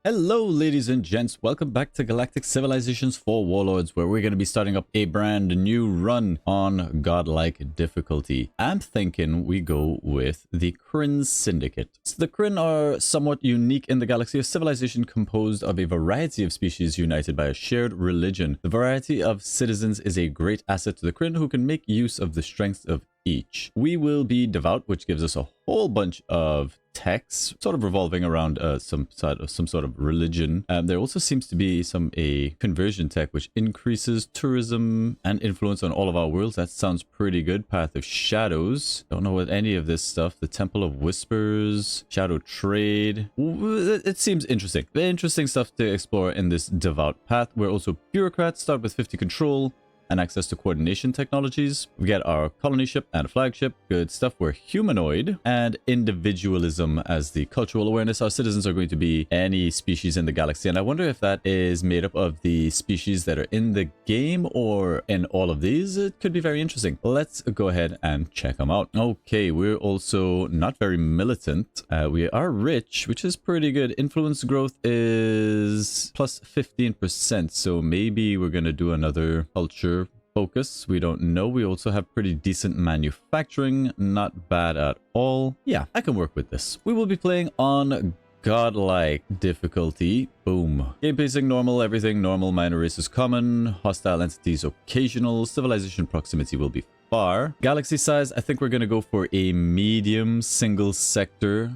Hello, ladies and gents. Welcome back to Galactic Civilizations for Warlords, where we're going to be starting up a brand new run on Godlike difficulty. I'm thinking we go with the Krynn Syndicate. So the Krynn are somewhat unique in the galaxy, a civilization composed of a variety of species united by a shared religion. The variety of citizens is a great asset to the Krynn, who can make use of the strengths of each. We will be devout, which gives us a whole bunch of techs, sort of revolving around some sort of religion. There also seems to be a conversion tech which increases tourism and influence on all of our worlds. That sounds pretty good. Path of Shadows. Don't know what any of this stuff. The Temple of Whispers, Shadow Trade. It seems interesting. Interesting stuff to explore in this devout path. We're also bureaucrats. Start with 50 control and access to coordination technologies. We get our colony ship and a flagship. Good stuff. We're humanoid and individualism as the cultural awareness. Our citizens are going to be any species in the galaxy. And I wonder if that is made up of the species that are in the game or in all of these. It could be very interesting. Let's go ahead and check them out. Okay, we're also not very militant. We are rich, which is pretty good. Influence growth is plus 15%. So maybe we're going to do another culture focus. We don't know. We also have pretty decent manufacturing. Not bad at all. Yeah, I can work with this. We will be playing on Godlike difficulty. Boom. Game pacing normal, everything normal, minor races common, hostile entities occasional, civilization proximity will be far. Galaxy size, I think we're going to go for a medium single sector.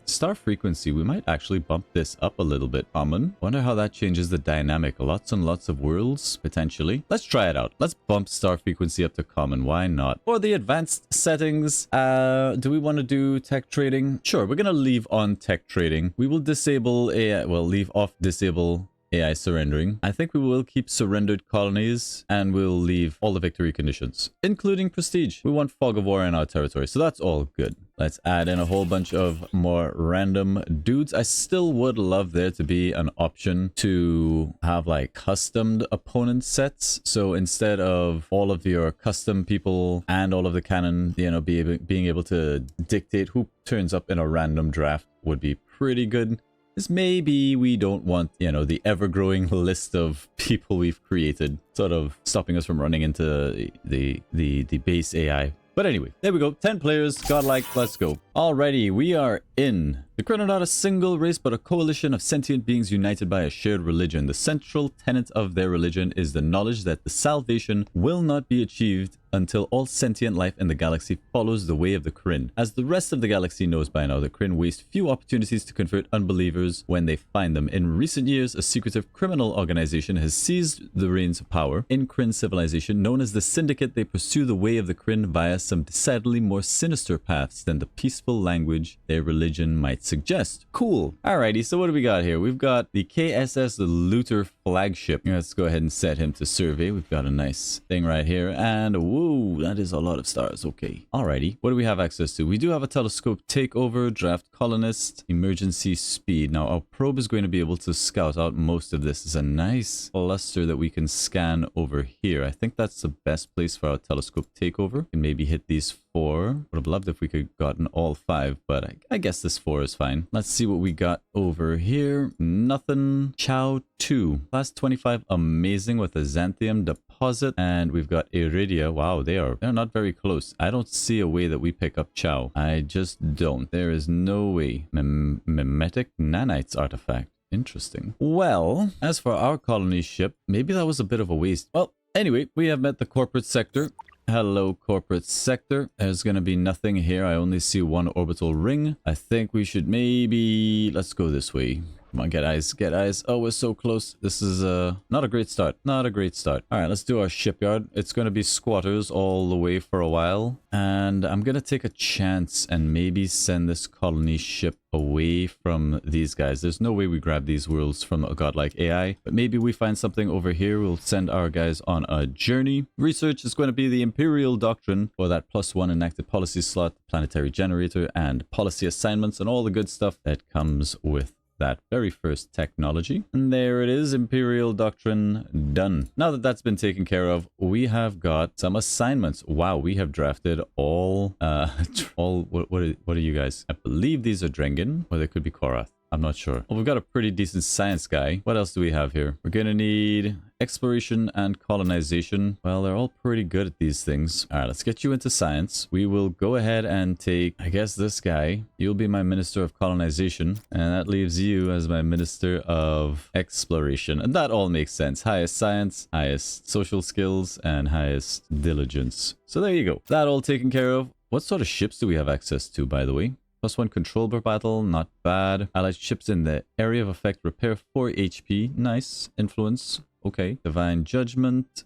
Star frequency, we might actually bump this up a little bit. Common. Wonder how that changes the dynamic. Lots and lots of worlds, potentially. Let's try it out. Let's bump star frequency up to common. Why not? For the advanced settings, do we want to do tech trading? Sure, we're going to leave on tech trading. We will disable AI, well, leave off disable AI surrendering. I think we will keep surrendered colonies and we'll leave all the victory conditions, including prestige. We want fog of war in our territory, so that's all good. Let's add in a whole bunch of more random dudes. I still would love there to be an option to have like customed opponent sets. So instead of all of your custom people and all of the cannon, you know, being able to dictate who turns up in a random draft would be pretty good. Is maybe we don't want, you know, the ever-growing list of people we've created sort of stopping us from running into the base AI. But anyway, there we go. 10 players, Godlike, let's go. Alrighty, we are in. The Krynn are not a single race, but a coalition of sentient beings united by a shared religion. The central tenet of their religion is the knowledge that the salvation will not be achieved until all sentient life in the galaxy follows the way of the Krynn. As the rest of the galaxy knows by now, the Krynn waste few opportunities to convert unbelievers when they find them. In recent years, a secretive criminal organization has seized the reins of power in Krynn civilization. Known as the Syndicate, they pursue the way of the Krynn via some decidedly more sinister paths than the peaceful language their religion might suggest. Cool. Alrighty, so what do we got here? We've got the KSS Looter flagship. Let's go ahead and set him to survey. We've got a nice thing right here. And whoa, that is a lot of stars. Okay. Alrighty. What do we have access to? We do have a telescope takeover, draft colonist, emergency speed. Now, our probe is going to be able to scout out most of this. It's a nice cluster that we can scan over here. I think that's the best place for our telescope takeover. And maybe hit these 4. Would have loved if we could have gotten all 5, but I guess this 4 is fine. Let's see what we got over here. Nothing. Chow 2. Class 25, amazing, with a Xanthium deposit. And we've got Iridia. Wow, they're not very close. I don't see a way that we pick up Chow. I just don't. There is no way. Mimetic Nanites artifact. Interesting. Well, as for our colony ship, maybe that was a bit of a waste. Well, anyway, we have met the corporate sector. Hello, corporate sector. There's gonna be nothing here. I only see one orbital ring. I think we should maybe... Let's go this way. Come on, get eyes, get eyes. Oh, we're so close. This is not a great start. Not a great start. All right, let's do our shipyard. It's going to be squatters all the way for a while. And I'm going to take a chance and maybe send this colony ship away from these guys. There's no way we grab these worlds from a godlike AI. But maybe we find something over here. We'll send our guys on a journey. Research is going to be the Imperial Doctrine, for that +1 enacted policy slot, planetary generator, and policy assignments, and all the good stuff that comes with that very first technology. And there it is, Imperial Doctrine done. Now that that's been taken care of, we have got some assignments. Wow, we have drafted all what are you guys? I believe these are Drengen, or they could be Korath. I'm not sure. Well, we've got a pretty decent science guy. What else do we have here? We're gonna need exploration and colonization. Well, they're all pretty good at these things. All right, let's get you into science. We will go ahead and take, I guess, this guy. You'll be my minister of colonization, and that leaves you as my minister of exploration. And that all makes sense. Highest science, highest social skills, and highest diligence. So there you go. That all taken care of. What sort of ships do we have access to, by the way? +1 control per battle, not bad. Allied ships in the area of effect, repair 4 HP. Nice. Influence. Okay. Divine Judgment.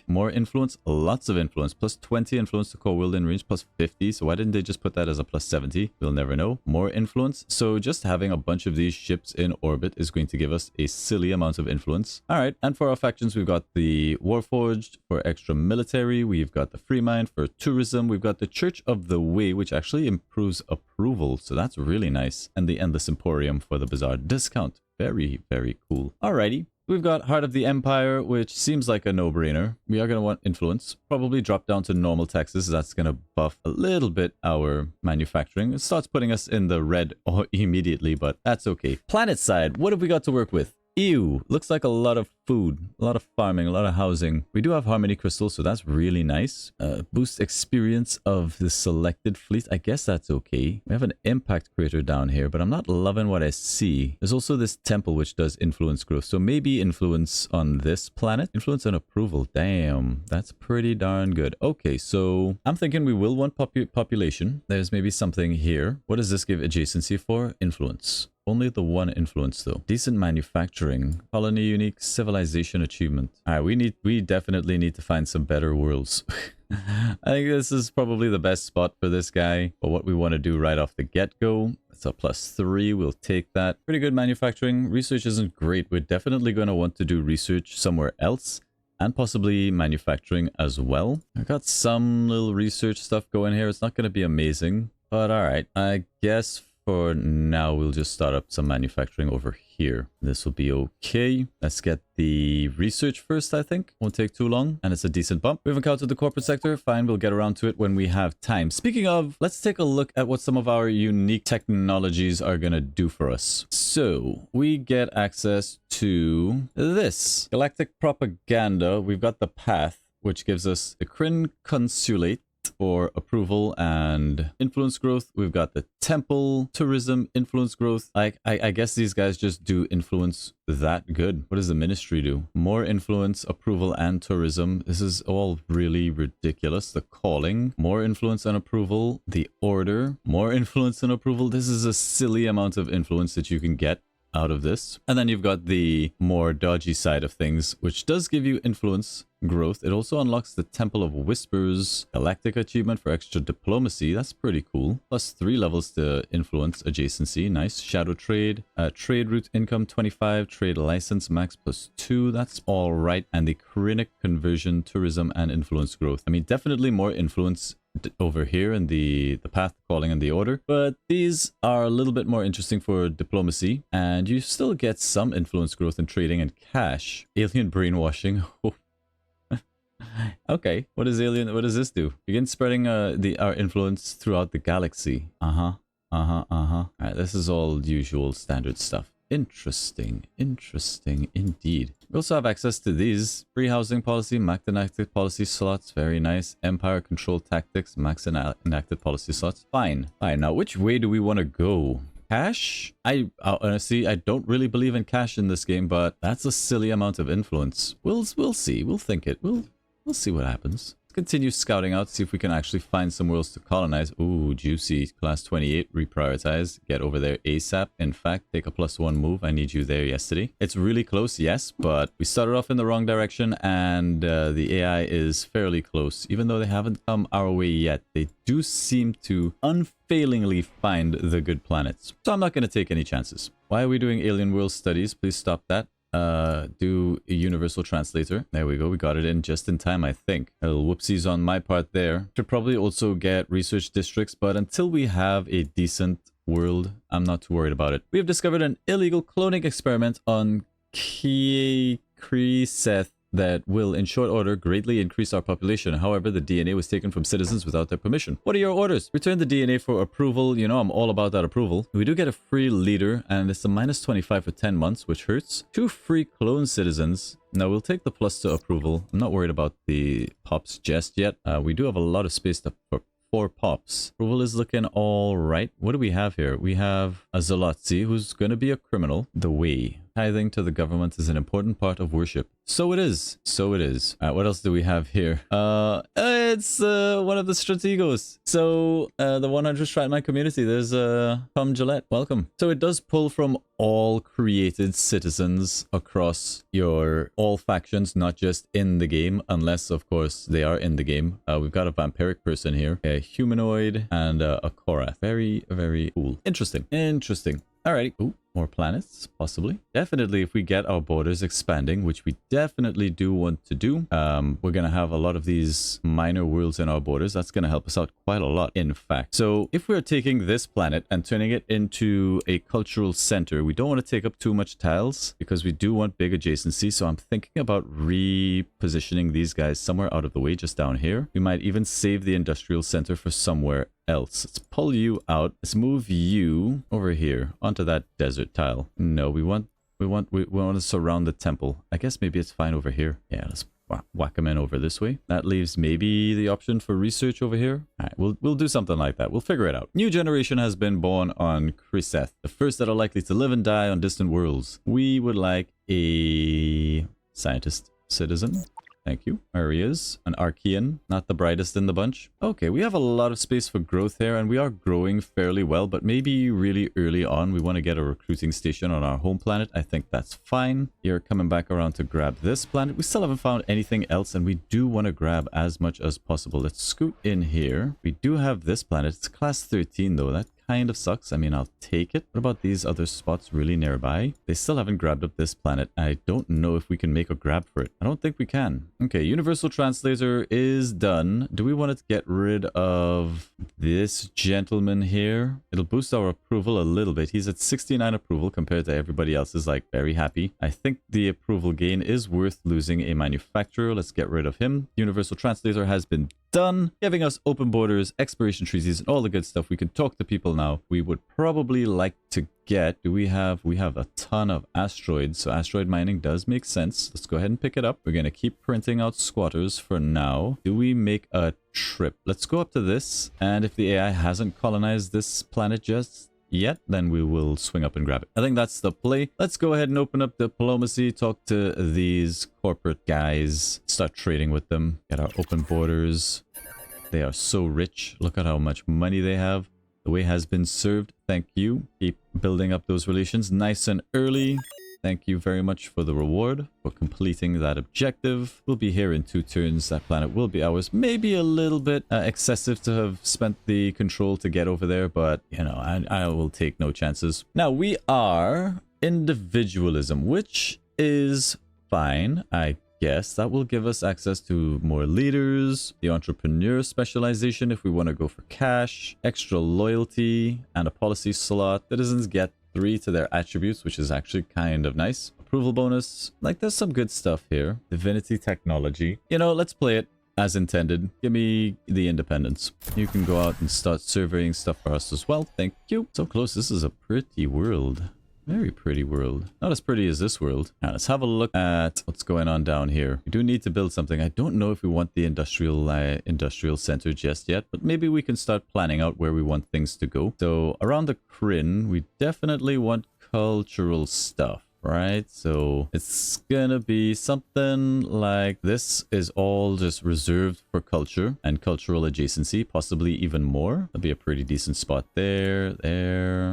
More influence. Lots of influence. +20 influence to core wielding range. +50. So why didn't they just put that as a +70? We'll never know. More influence. So just having a bunch of these ships in orbit is going to give us a silly amount of influence. All right. And for our factions, we've got the Warforged for extra military. We've got the Free Mind for tourism. We've got the Church of the Way, which actually improves approval. So that's really nice. And the Endless Emporium for the Bazaar discount. Very, very cool. Alrighty. We've got Heart of the Empire, which seems like a no-brainer. We are going to want influence. Probably drop down to normal taxes. That's going to buff a little bit our manufacturing. It starts putting us in the red immediately, but that's okay. Planet side, what have we got to work with? Ew, looks like a lot of food, a lot of farming, a lot of housing. We do have Harmony Crystals, so that's really nice. Boost experience of the selected fleet. I guess that's okay. We have an impact crater down here, but I'm not loving what I see. There's also this temple which does influence growth, so maybe influence on this planet. Influence and approval. Damn, that's pretty darn good. Okay, so I'm thinking we will want population. There's maybe something here. What does this give adjacency for? Influence. Only the one influence though. Decent manufacturing. Colony unique civilization achievement. Alright, we definitely need to find some better worlds. I think this is probably the best spot for this guy. But what we want to do right off the get-go. It's a +3. We'll take that. Pretty good manufacturing. Research isn't great. We're definitely going to want to do research somewhere else. And possibly manufacturing as well. I got some little research stuff going here. It's not going to be amazing. But alright, I guess for now, we'll just start up some manufacturing over here. This will be okay. Let's get the research first, I think. Won't take too long, and it's a decent bump. We've encountered the corporate sector. Fine, we'll get around to it when we have time. Speaking of, let's take a look at what some of our unique technologies are going to do for us. So, we get access to this. Galactic Propaganda. We've got the Path, which gives us the Krynn Consulate for approval and influence growth. We've got the temple, tourism, influence growth. I guess these guys just do influence that good. What does the ministry do? More influence, approval, and tourism. This is all really ridiculous. The calling, more influence and approval. The order, more influence and approval. This is a silly amount of influence that you can get out of this. And then you've got the more dodgy side of things, which does give you influence growth. It also unlocks the Temple of Whispers, Galactic achievement for extra diplomacy. That's pretty cool. +3 levels to influence adjacency. Nice. Shadow trade, trade route income 25, trade license max +2. That's all right. And the Krynnic conversion, tourism, and influence growth. I mean, definitely more influence over here in the path, calling, and the order, but these are a little bit more interesting for diplomacy, and you still get some influence growth in trading and cash. Alien brainwashing. Okay, what does this do? Begin spreading our influence throughout the galaxy. Alright, this is all usual standard stuff. Interesting indeed. We also have access to these. Free housing policy, max enacted policy slots, very nice. Empire control tactics, max enacted policy slots. Fine. Now, which way do we want to go? Cash? Honestly, I don't really believe in cash in this game, but that's a silly amount of influence. We'll see. We'll think it. We'll see what happens. Continue scouting out, see if we can actually find some worlds to colonize. Ooh, juicy. Class 28, reprioritize. Get over there ASAP. In fact, take a +1 move. I need you there yesterday. It's really close, yes, but we started off in the wrong direction, and the AI is fairly close. Even though they haven't come our way yet, they do seem to unfailingly find the good planets. So I'm not going to take any chances. Why are we doing alien world studies? Please stop that. Do a universal translator. There we go. We got it in just in time, I think. A little whoopsies on my part there. Should probably also get research districts, but until we have a decent world, I'm not too worried about it. We have discovered an illegal cloning experiment on Kryseth that will in short order greatly increase our population. However, the DNA was taken from citizens without their permission. What are your orders? Return the DNA for approval. You know, I'm all about that approval. We do get a free leader, and it's a minus 25 for 10 months, which hurts. 2 free clone citizens. Now, we'll take the plus to approval. I'm not worried about the pops just yet. We do have a lot of space for 4 pops. Approval is looking all right. What do we have here? We have a Zolotzi, who's going to be a criminal. The way. Tithing to the government is an important part of worship. So it is. So it is. What else do we have here? It's one of the strategos. So the 100 Stratmine community. There's Tom Gillette. Welcome. So it does pull from all created citizens across all factions, not just in the game, unless of course they are in the game. We've got a vampiric person here, a humanoid, and a Korath. Very, very cool. Interesting. Interesting. Alrighty. Ooh, more planets, possibly. Definitely, if we get our borders expanding, which we definitely do want to do, we're going to have a lot of these minor worlds in our borders. That's going to help us out quite a lot, in fact. So if we're taking this planet and turning it into a cultural center, we don't want to take up too much tiles because we do want big adjacency. So I'm thinking about repositioning these guys somewhere out of the way, just down here. We might even save the industrial center for somewhere else. Let's pull you out. Let's move you over here onto that desert tile. No, we want to surround the temple. I guess maybe it's fine over here. Yeah, let's whack them in over this way. That leaves maybe the option for research over here. All right, we'll do something like that. We'll figure it out. New generation has been born on Kryseth, the first that are likely to live and die on distant worlds. We would like a scientist citizen. Thank you. There he is. An Archean. Not the brightest in the bunch. Okay, we have a lot of space for growth here, and we are growing fairly well, but maybe really early on we want to get a recruiting station on our home planet. I think that's fine. You're coming back around to grab this planet. We still haven't found anything else, and we do want to grab as much as possible. Let's scoot in here. We do have this planet. It's class 13, though. That kind of sucks. I mean, I'll take it. What about these other spots really nearby? They still haven't grabbed up this planet. I don't know if we can make a grab for it. I don't think we can. Okay, Universal Translator is done. Do we want to get rid of this gentleman here? It'll boost our approval a little bit. He's at 69 approval compared to everybody else's, like, very happy. I think the approval gain is worth losing a manufacturer. Let's get rid of him. Universal Translator has been done, giving us open borders, expiration treaties, and all the good stuff. We can talk to people now. We would probably like to get, we have a ton of asteroids, so asteroid mining does make sense. Let's go ahead and pick it up. We're going to keep printing out squatters for now. Do we make a trip? Let's go up to this, and if the AI hasn't colonized this planet just yet, then we will swing up and grab it. I think that's the play. Let's go ahead and open up diplomacy, talk to these corporate guys, start trading with them, get our open borders. They are so rich. Look at how much money they have. The way has been served. Thank you. Keep building up those relations nice and early. Thank you very much for the reward for completing that objective. We'll be here in 2 turns. That planet will be ours. Maybe a little bit excessive to have spent the control to get over there, but, you know, I will take no chances. Now, we are individualism, which is fine, I guess. That will give us access to more leaders, the entrepreneur specialization if we want to go for cash, extra loyalty, and a policy slot. Citizens get 3 to their attributes, which is actually kind of nice. Approval bonus. Like, there's some good stuff here. Divinity technology. You know, let's play it as intended. Give me the independence. You can go out and start surveying stuff for us as well. Thank you. So close. This is a pretty world. Very pretty world. Not as pretty as this world. Now, let's have a look at what's going on down here. We do need to build something. I don't know if we want the industrial center just yet, but maybe we can start planning out where we want things to go. So around the Krynn, we definitely want cultural stuff. Right, so it's gonna be something like this is all just reserved for culture and cultural adjacency, possibly even more. That'd be a pretty decent spot there.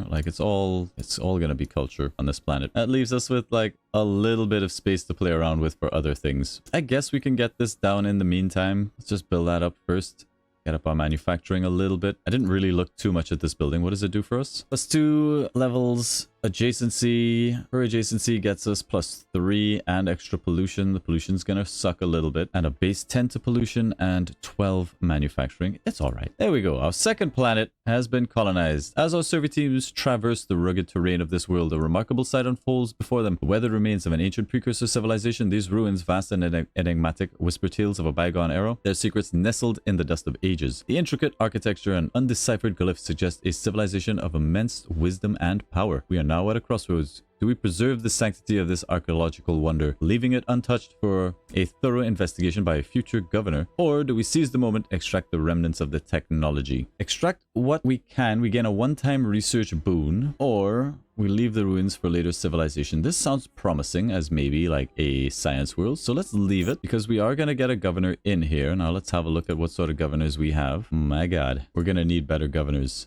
Like it's all gonna be culture on this planet. That leaves us with like a little bit of space to play around with for other things. I guess we can get this down in the meantime. Let's just build that up first. Get up our manufacturing a little bit. I didn't really look too much at this building. What does it do for us? +2 levels adjacency. Per adjacency gets us +3 and extra pollution. The pollution's gonna suck a little bit. And a base 10 to pollution and 12 manufacturing. It's all right. There we go. Our second planet has been colonized. As our survey teams traverse the rugged terrain of this world, a remarkable sight unfolds before them. The weathered remains of an ancient precursor civilization. These ruins, vast and enigmatic, whisper tales of a bygone era. Their secrets nestled in the dust of ages. The intricate architecture and undeciphered glyphs suggest a civilization of immense wisdom and power. We are now at a crossroads. Do we preserve the sanctity of this archaeological wonder, leaving it untouched for a thorough investigation by a future governor? Or do we seize the moment, extract the remnants of the technology? Extract what we can, we gain a one-time research boon, or we leave the ruins for later civilization. This sounds promising as maybe like a science world, so let's leave it because we are going to get a governor in here. Now let's have a look at what sort of governors we have. My god, we're going to need better governors.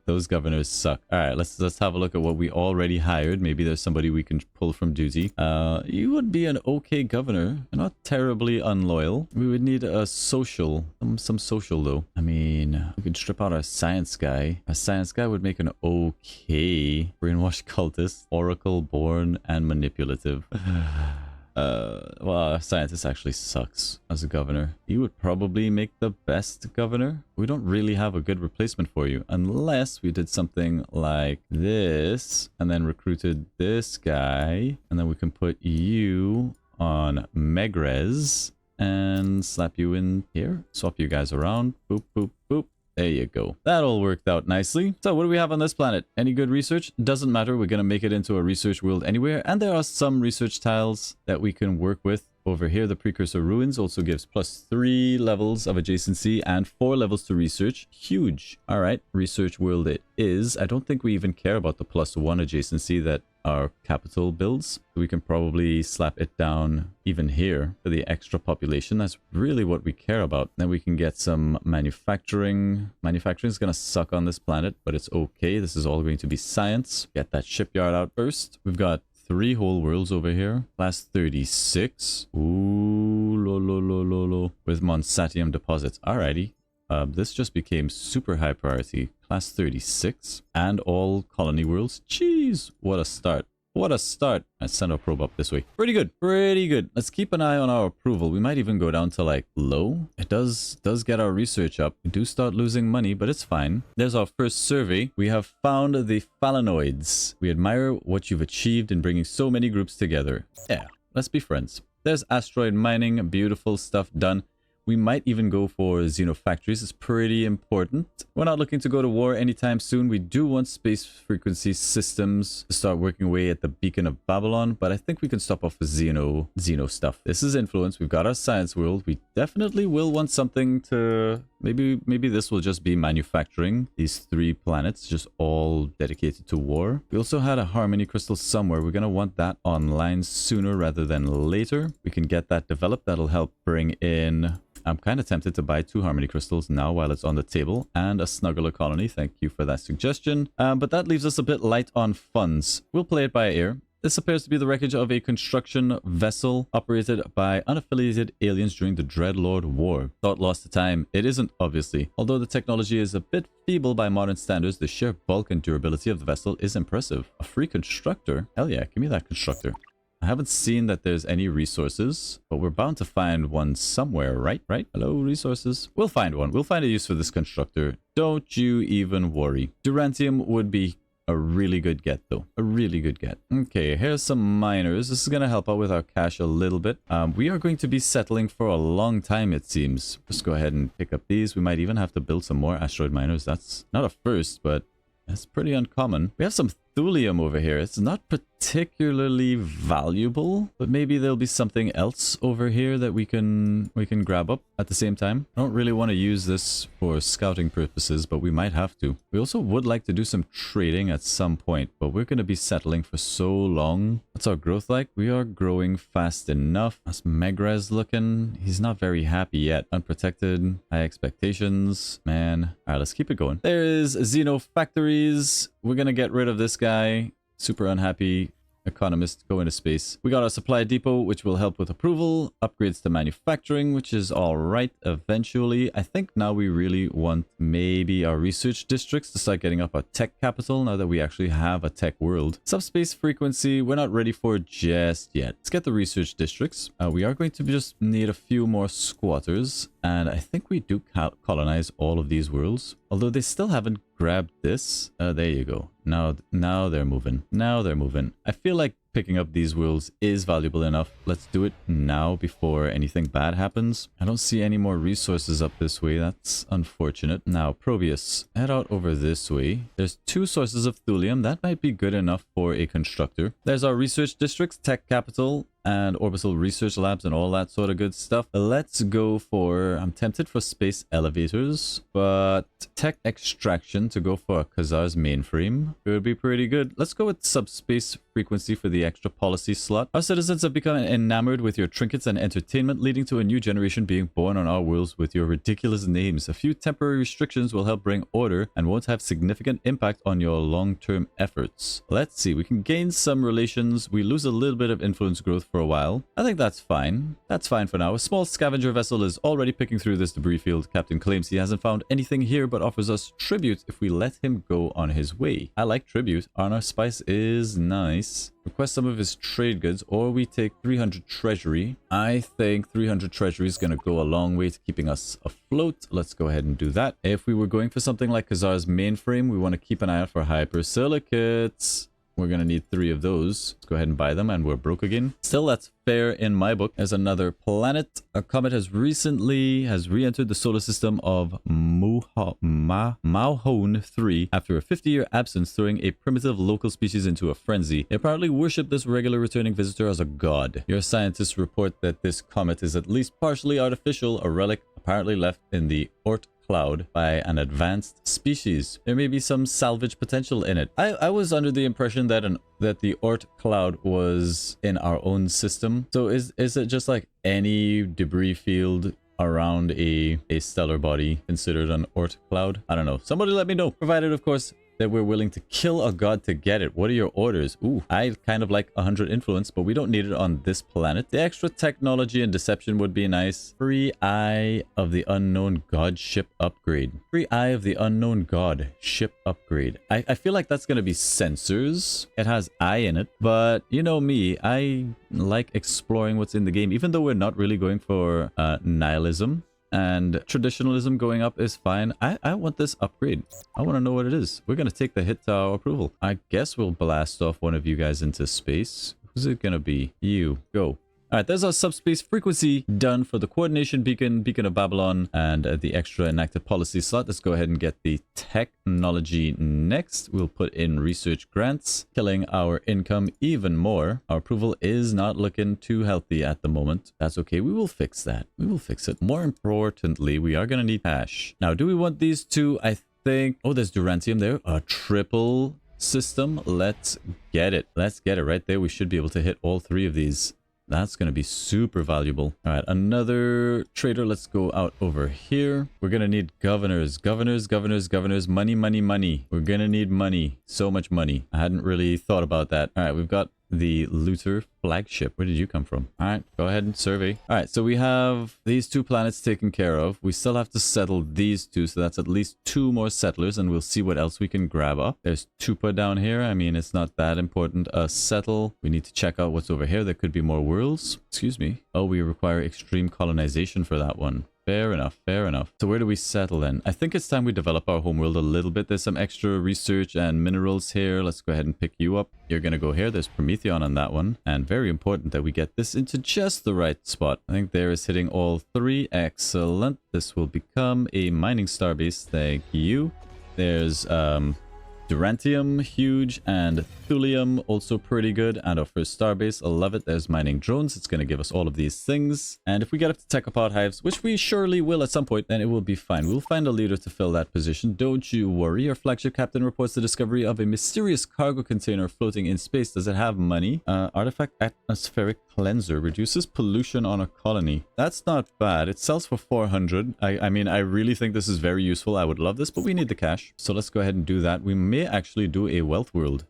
Those governors suck. All right, let's have a look at what we already hired. Maybe there's somebody we can pull from duty. You would be an okay governor, not terribly unloyal. We would need a social, some social though. I mean, we could strip out our science guy. A science guy would make an okay brainwashed cultist, oracle born and manipulative. Well, scientist actually sucks as a governor. You would probably make the best governor. We don't really have a good replacement for you unless we did something like this and then recruited this guy, and then we can put you on Megrez and slap you in here. Swap you guys around. Boop, boop, boop. There you go. That all worked out nicely. So what do we have on this planet? Any good research? Doesn't matter. We're going to make it into a research world anywhere. And there are some research tiles that we can work with. Over here, the precursor ruins also gives +3 levels of adjacency and 4 levels to research. Huge. All right, research world it is. I don't think we even care about the +1 adjacency that our capital builds. So we can probably slap it down even here for the extra population. That's really what we care about. Then we can get some manufacturing. Manufacturing is going to suck on this planet, but it's okay. This is all going to be science. Get that shipyard out first. We've got 3 whole worlds over here. Class 36. Ooh, lo. With Monsatium deposits. Alrighty. This just became super high priority. Class 36. And all colony worlds. Jeez, what a start. What a start. Let's send our probe up this way. Pretty good. Pretty good. Let's keep an eye on our approval. We might even go down to like low. It does get our research up. We do start losing money, but it's fine. There's our first survey. We have found the phalanoids. We admire what you've achieved in bringing so many groups together. Yeah, let's be friends. There's asteroid mining. Beautiful stuff done. We might even go for xenofactories. It's pretty important. We're not looking to go to war anytime soon. We do want space frequency systems to start working away at the Beacon of Babylon, but I think we can stop off with Xeno stuff. This is influence. We've got our science world. We definitely will want something to... Maybe this will just be manufacturing. These 3 planets, just all dedicated to war. We also had a harmony crystal somewhere. We're going to want that online sooner rather than later. We can get that developed. That'll help bring in... I'm kind of tempted to buy 2 harmony crystals now while it's on the table, and a snuggler colony. Thank you for that suggestion. But that leaves us a bit light on funds. We'll play it by ear. This appears to be the wreckage of a construction vessel operated by unaffiliated aliens during the Dreadlord War. Thought lost to time. It isn't, obviously. Although the technology is a bit feeble by modern standards, the sheer bulk and durability of the vessel is impressive. A free constructor? Hell yeah, give me that constructor. I haven't seen that there's any resources, but we're bound to find one somewhere, right? Hello, resources? We'll find one. We'll find a use for this constructor. Don't you even worry. Durantium would be a really good get, though. A really good get. Okay, here's some miners. This is going to help out with our cash a little bit. We are going to be settling for a long time, it seems. Just go ahead and pick up these. We might even have to build some more asteroid miners. That's not a first, but that's pretty uncommon. We have some thulium over here. It's not particularly valuable, but maybe there'll be something else over here that we can grab up at the same time. I don't really want to use this for scouting purposes, but we might have to. We also would like to do some trading at some point, but we're going to be settling for so long. What's our growth like? We are growing fast enough. How's Megrez looking? He's not very happy yet. Unprotected, high expectations. Man. All right, let's keep it going. There is Xeno factories. We're going to get rid of this guy. Super unhappy. economist, go into space. We got our supply depot, which will help with approval. Upgrades to manufacturing, which is all right eventually. I think now we really want maybe our research districts to start getting up our tech capital now that we actually have a tech world. Subspace frequency, we're not ready for just yet. Let's get the research districts. We are going to just need a few more squatters, and I think we do colonize all of these worlds, although they still haven't grabbed this. There you go. Now they're moving. Now they're moving. I feel like picking up these worlds is valuable enough. Let's do it now before anything bad happens. I don't see any more resources up this way. That's unfortunate. Now, Probius, head out over this way. There's 2 sources of thulium. That might be good enough for a constructor. There's our research districts, tech capital, and orbital research labs and all that sort of good stuff. Let's go for, I'm tempted for space elevators, but tech extraction to go for a Khazar's mainframe could be pretty good. Let's go with subspace frequency for the extra policy slot. Our citizens have become enamored with your trinkets and entertainment, leading to a new generation being born on our worlds with your ridiculous names. A few temporary restrictions will help bring order and won't have significant impact on your long-term efforts. Let's see, we can gain some relations. We lose a little bit of influence growth for a while. I think that's fine. That's fine for now. A small scavenger vessel is already picking through this debris field. Captain claims he hasn't found anything here, but offers us tribute if we let him go on his way. I like tribute. Honor spice is nice. Request some of his trade goods, or we take 300 treasury. I think 300 treasury is going to go a long way to keeping us afloat. Let's go ahead and do that. If we were going for something like Khazar's mainframe, we want to keep an eye out for hypersilicates. We're going to need 3 of those. Let's go ahead and buy them, and we're broke again. Still, that's fair in my book. There's another planet. A comet has re-entered the solar system of Mauhone 3 after a 50-year absence, throwing a primitive local species into a frenzy. They apparently worship this regular returning visitor as a god. Your scientists report that this comet is at least partially artificial, a relic apparently left in the Oort cloud by an advanced species. There may be some salvage potential in it. I was under the impression that the Oort cloud was in our own system. So is it just like any debris field around a stellar body considered an Oort cloud? I don't know. Somebody let me know. Provided, of course, that we're willing to kill a god to get it. What are your orders? Ooh, I kind of like 100 influence, but we don't need it on this planet. The extra technology and deception would be nice. Free Eye of the Unknown God ship upgrade. Free Eye of the Unknown God ship upgrade. I feel like that's going to be sensors. It has eye in it, but you know me, I like exploring what's in the game, even though we're not really going for nihilism. And traditionalism going up is fine. I want this upgrade. I want to know what it is. We're going to take the hit to our approval. I guess we'll blast off one of you guys into space. Who's it going to be? You. Go. All right, there's our subspace frequency done for the coordination beacon, beacon of Babylon, and the extra enacted policy slot. Let's go ahead and get the technology next. We'll put in research grants, killing our income even more. Our approval is not looking too healthy at the moment. That's okay. We will fix that. We will fix it. More importantly, we are going to need cash. Now, do we want these two? I think... Oh, there's Durantium there. A triple system. Let's get it. Let's get it right there. We should be able to hit all 3 of these. That's going to be super valuable. All right, another trader. Let's go out over here. We're going to need governors. Governors. Money. We're going to need money. So much money. I hadn't really thought about that. All right, we've got the looter flagship. Where did you come from? All right, go ahead and survey. All right, so we have these 2 planets taken care of. We still have to settle these 2, so that's at least 2 more settlers, and we'll see what else we can grab up. There's Tupa down here. I mean, it's not that important. Settle. We need to check out what's over here. There could be more worlds. Excuse me. Oh, we require extreme colonization for that one. Fair enough, fair enough. So where do we settle then? I think it's time we develop our homeworld a little bit. There's some extra research and minerals here. Let's go ahead and pick you up. You're going to go here. There's Prometheon on that one. And very important that we get this into just the right spot. I think there is hitting all 3. Excellent. This will become a mining starbase. Thank you. There's Durantium, huge, and thulium, also pretty good. And our first starbase, I love it. There's mining drones. It's going to give us all of these things. And if we get up to Techopod hives, which we surely will at some point, then it will be fine. We'll find a leader to fill that position. Don't you worry. Our flagship captain reports the discovery of a mysterious cargo container floating in space. Does it have money? Artifact atmospheric cleanser reduces pollution on a colony. That's not bad. It sells for 400. I mean, I really think this is very useful. I would love this, but we need the cash. So let's go ahead and do that. We may actually do a wealth world.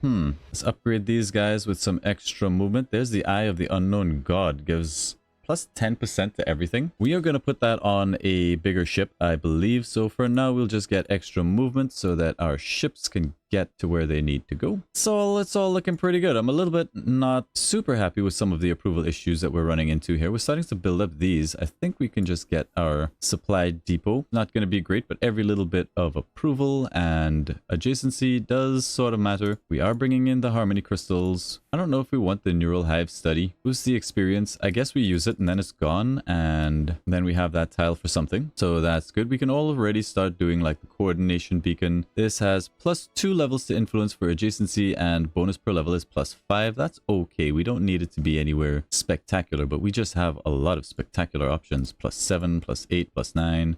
Let's upgrade these guys with some extra movement. There's the Eye of the Unknown God. Gives plus 10% to everything. We are going to put that on a bigger ship, I believe. So for now, we'll just get extra movement so that our ships can get to where they need to go. So it's all looking pretty good. I'm a little bit not super happy with some of the approval issues that we're running into here. We're starting to build up these. I think we can just get our supply depot. Not going to be great, but every little bit of approval and adjacency does sort of matter. We are bringing in the harmony crystals. I don't know if we want the neural hive study. Boost the experience. I guess we use it and then it's gone, and then we have that tile for something. So that's good. We can already start doing like the coordination beacon. This has +2 levels to influence for adjacency, and bonus per level is +5. That's okay. We don't need it to be anywhere spectacular, but we just have a lot of spectacular options. +7, +8, +9.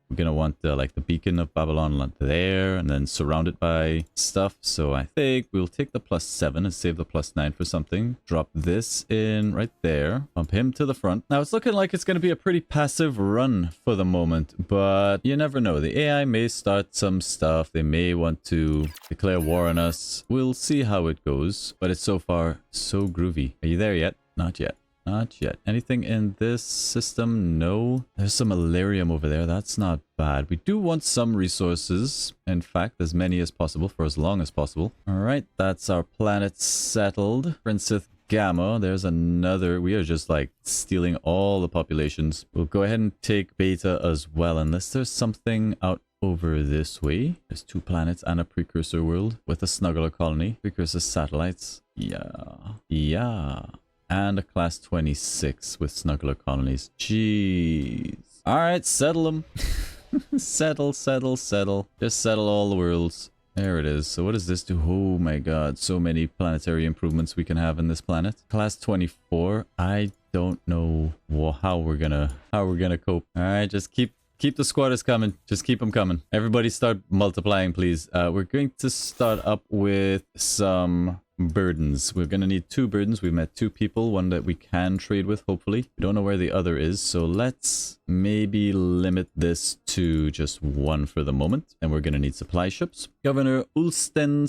We're going to want like the beacon of Babylon there, and then surround it by stuff. So I think we'll take the +7 and save the +9 for something. Drop this in right there. Bump him to the front. Now it's looking like it's going to be a pretty passive run for the moment, but you never know. The AI may start some stuff. They may want to declare war on us. We'll see how it goes, but it's so far so groovy. Are you there yet? Not yet. Not yet. Anything in this system? No. There's some malarium over there. That's not bad. We do want some resources. In fact, as many as possible for as long as possible. All right. That's our planet settled. Princess Gamma. There's another. We are just like stealing all the populations. We'll go ahead and take Beta as well, unless there's something out over this way. There's 2 planets and a precursor world with a snuggler colony. Precursor satellites. Yeah. And a class 26 with snuggler colonies. Jeez. Alright, settle them. settle. Just settle all the worlds. There it is. So what does this do? Oh my god. So many planetary improvements we can have in this planet. Class 24. I don't know how we're gonna cope. Alright, just keep the squatters coming. Just keep them coming. Everybody start multiplying, please. We're going to start up with some burdens. We're going to need 2 burdens. We've met 2 people, one that we can trade with, hopefully. We don't know where the other is, so let's maybe limit this to just 1 for the moment. And we're going to need supply ships. Governor Ulsten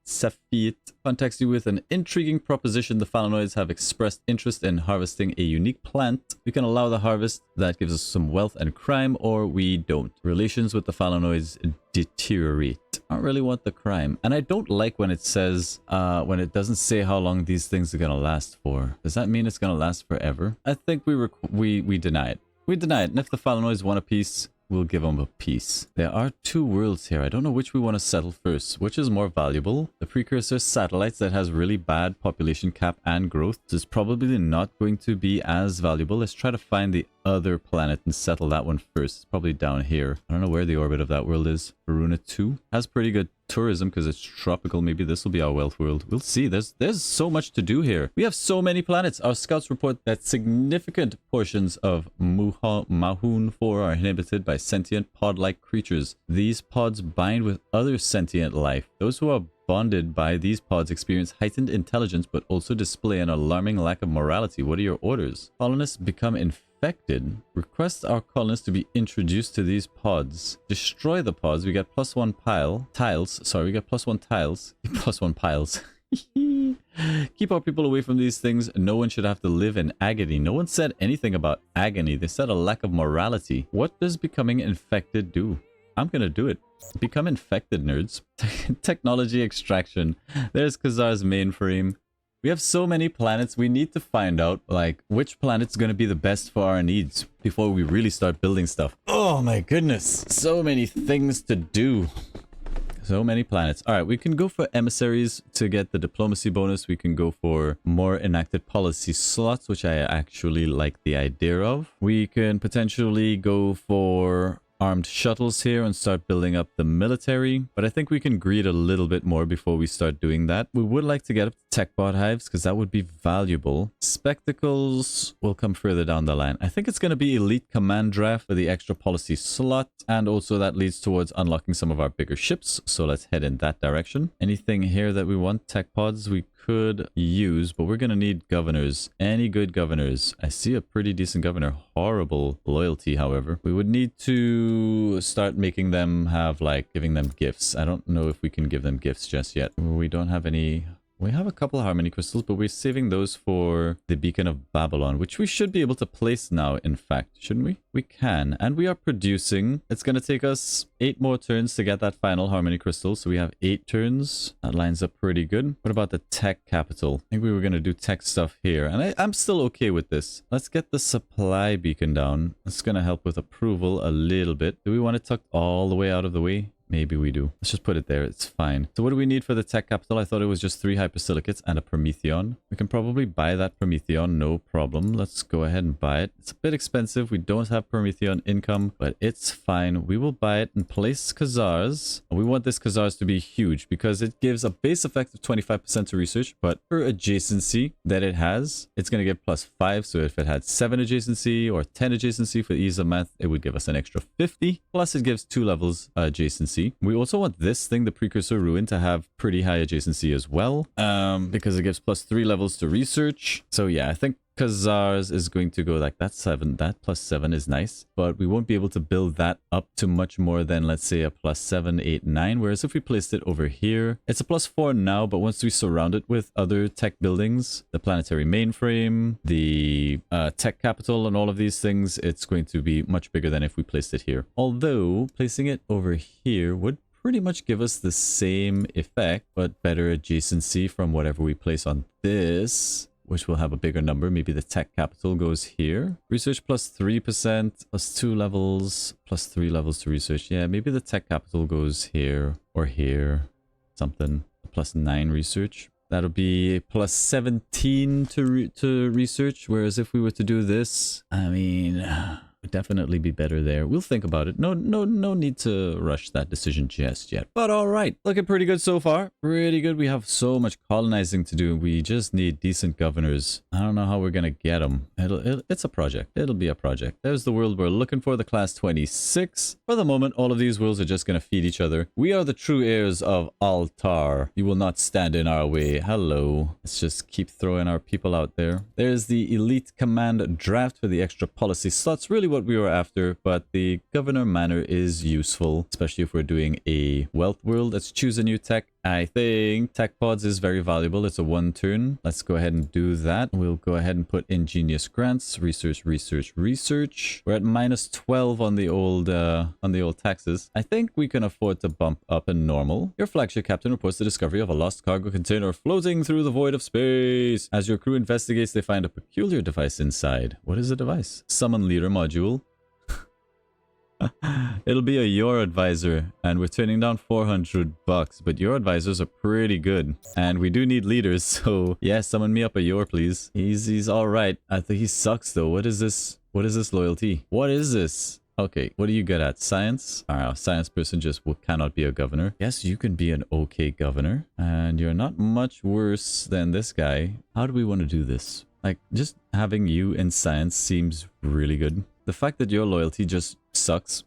Safit contacts you with an intriguing proposition. The Phalanoids have expressed interest in harvesting a unique plant. We can allow the harvest that gives us some wealth and crime, or we don't. Relations with the Phalanoids deteriorate. I don't really want the crime. And I don't like when it says, when it doesn't say how long these things are going to last for. Does that mean it's going to last forever? I think we deny it. We deny it. And if the Phalanoids want a piece, we'll give them a piece. There are 2 worlds here. I don't know which we want to settle first. Which is more valuable? The precursor satellites that has really bad population cap and growth is probably not going to be as valuable. Let's try to find the other planet and settle that one first. It's probably down here. I don't know where the orbit of that world is. Varuna 2 has pretty good tourism because it's tropical. Maybe this will be our wealth world. We'll see. There's so much to do here. We have so many planets. Our scouts report that significant portions of Mahun 4 are inhabited by sentient pod-like creatures. These pods bind with other sentient life. Those who are bonded by these pods experience heightened intelligence but also display an alarming lack of morality. What are your orders? Colonists become infected. Request our colonists to be introduced to these pods. Destroy the pods. We get +1 tiles. Sorry, we get +1 tiles. +1 piles. Keep our people away from these things. No one should have to live in agony. No one said anything about agony. They said a lack of morality. What does becoming infected do? I'm gonna do it. Become infected, nerds. Technology extraction. There's Khazar's mainframe. We have so many planets. We need to find out, like, which planet's gonna be the best for our needs before we really start building stuff. Oh my goodness. So many things to do. So many planets. All right, we can go for emissaries to get the diplomacy bonus. We can go for more enacted policy slots, which I actually like the idea of. We can potentially go for armed shuttles here and start building up the military, but I think we can greed a little bit more before we start doing that. We would like to get up to tech bot hives because that would be valuable. Spectacles will come further down the line. I think it's going to be elite command draft for the extra policy slot, and also that leads towards unlocking some of our bigger ships, so let's head in that direction. Anything here that we want? Tech pods we could use, but we're going to need governors. Any good governors? I see a pretty decent governor. Horrible loyalty, however. We would need to to start making them have, like, giving them gifts. I don't know if we can give them gifts just yet. We don't have any... We have a couple of harmony crystals, but we're saving those for the Beacon of Babylon, which we should be able to place now, in fact. Shouldn't we? We can. And we are producing. It's going to take us 8 more turns to get that final harmony crystal. So we have 8 turns. That lines up pretty good. What about the tech capital? I think we were going to do tech stuff here. And I'm still okay with this. Let's get the supply beacon down. That's going to help with approval a little bit. Do we want it tucked all the way out of the way? Maybe we do. Let's just put it there. It's fine. So what do we need for the tech capital? I thought it was just 3 hypersilicates and a Prometheon. We can probably buy that Prometheon. No problem. Let's go ahead and buy it. It's a bit expensive. We don't have Prometheon income, but it's fine. We will buy it and place Khazars. We want this Khazars to be huge because it gives a base effect of 25% to research, but per adjacency that it has, it's going to give +5. So if it had 7 adjacency or 10 adjacency for ease of math, it would give us an extra 50. Plus it gives 2 levels adjacency. We also want this thing, the Precursor Ruin, to have pretty high adjacency as well, because it gives +3 levels to research. So yeah, I think Khazars is going to go like that 7. That +7 is nice, but we won't be able to build that up to much more than, let's say, a +7, 8, 9. Whereas if we placed it over here, it's a +4 now, but once we surround it with other tech buildings, the planetary mainframe, the tech capital, and all of these things, it's going to be much bigger than if we placed it here. Although placing it over here would pretty much give us the same effect, but better adjacency from whatever we place on this, which will have a bigger number. Maybe the tech capital goes here. Research +3%, +2 levels, +3 levels to research. Yeah, maybe the tech capital goes here or here. Something. +9 research. That'll be +17 to research. Whereas if we were to do this, I mean... would definitely be better there. We'll think about it. No need to rush that decision just yet. But all right, looking pretty good so far. Pretty good. We have so much colonizing to do. We just need decent governors. I don't know how we're gonna get them. It's a project. It'll be a project. There's the world we're looking for, the class 26. For the moment, all of these worlds are just gonna feed each other. We are the true heirs of Altar. You will not stand in our way. Hello. Let's just keep throwing our people out there. There's the elite command draft for the extra policy slots. Really what we were after, but the governor manor is useful, especially if we're doing a wealth world. Let's choose a new tech. I think tech pods is very valuable. It's a 1 turn. Let's go ahead and do that. We'll go ahead and put ingenious grants, research. We're at -12 on the old taxes. I think we can afford to bump up in normal. Your flagship captain reports the discovery of a lost cargo container floating through the void of space. As your crew investigates, they find a peculiar device inside. What is the device? Summon leader module. It'll be a your advisor, and we're turning down $400, but your advisors are pretty good, and we do need leaders. So yeah, summon me up a your, please. He's all right. I think he sucks though. What is this loyalty? What is this? Okay, what are you good at? Science? Alright, science person just cannot be a governor. Yes, you can be an okay governor, and you're not much worse than this guy. How do we want to do this? Like, just having you in science seems really good. The fact that your loyalty just sucks